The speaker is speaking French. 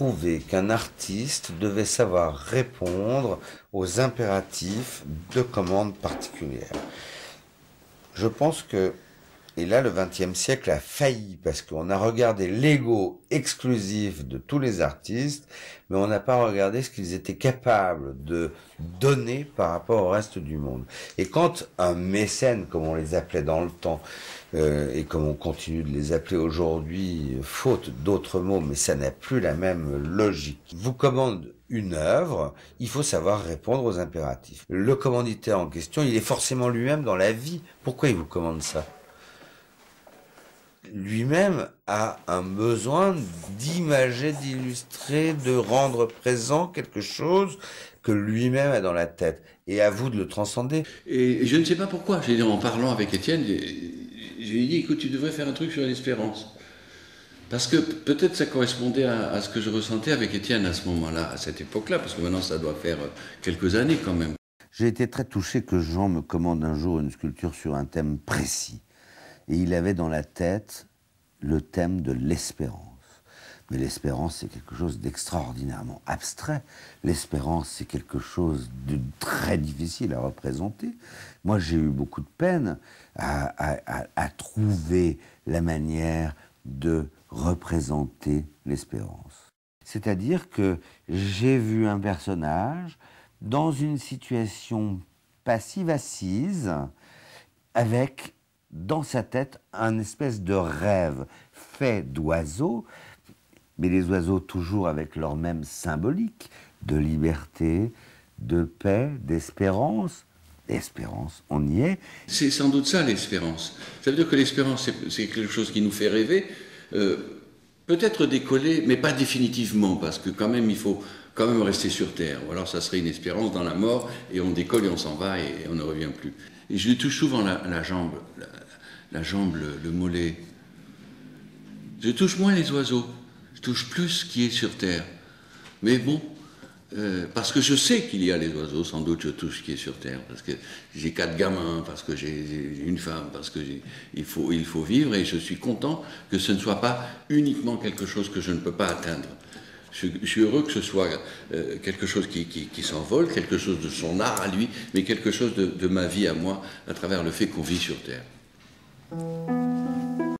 trouvé qu'un artiste devait savoir répondre aux impératifs de commandes particulières. Je pense que, et là le XXe siècle a failli, parce qu'on a regardé l'ego exclusif de tous les artistes, mais on n'a pas regardé ce qu'ils étaient capables de donner par rapport au reste du monde. Et quand un mécène, comme on les appelait dans le temps, et comme on continue de les appeler aujourd'hui, faute d'autres mots, mais ça n'a plus la même logique, vous commande une œuvre, il faut savoir répondre aux impératifs. Le commanditaire en question, il est forcément lui-même dans la vie. Pourquoi il vous commande ça ? Lui-même a un besoin d'imager, d'illustrer, de rendre présent quelque chose que lui-même a dans la tête. Et à vous de le transcender. Et je ne sais pas pourquoi, en parlant avec Étienne, je lui ai dit, écoute, tu devrais faire un truc sur l'espérance. Parce que peut-être ça correspondait à ce que je ressentais avec Étienne à ce moment-là, à cette époque-là, parce que maintenant ça doit faire quelques années quand même. J'ai été très touché que Jean me commande un jour une sculpture sur un thème précis. Et il avait dans la tête le thème de l'espérance. Mais l'espérance, c'est quelque chose d'extraordinairement abstrait. L'espérance, c'est quelque chose de très difficile à représenter. Moi, j'ai eu beaucoup de peine à trouver la manière de représenter l'espérance. C'est-à-dire que j'ai vu un personnage dans une situation passive assise, avec dans sa tête un espèce de rêve fait d'oiseaux, mais les oiseaux toujours avec leur même symbolique de liberté, de paix, d'espérance. L'espérance, on y est. C'est sans doute ça l'espérance. Ça veut dire que l'espérance, c'est quelque chose qui nous fait rêver, peut-être décoller, mais pas définitivement, parce que quand même, il faut quand même rester sur Terre. Ou alors ça serait une espérance dans la mort, et on décolle et on s'en va, et on ne revient plus. Et je lui touche souvent la jambe, le mollet. Je touche moins les oiseaux, je touche plus ce qui est sur Terre. Mais bon, parce que je sais qu'il y a les oiseaux, sans doute je touche ce qui est sur Terre, parce que j'ai 4 gamins, parce que j'ai une femme, parce que il faut vivre, et je suis content que ce ne soit pas uniquement quelque chose que je ne peux pas atteindre. Je suis heureux que ce soit quelque chose qui s'envole, quelque chose de son art à lui, mais quelque chose de ma vie à moi, à travers le fait qu'on vit sur Terre.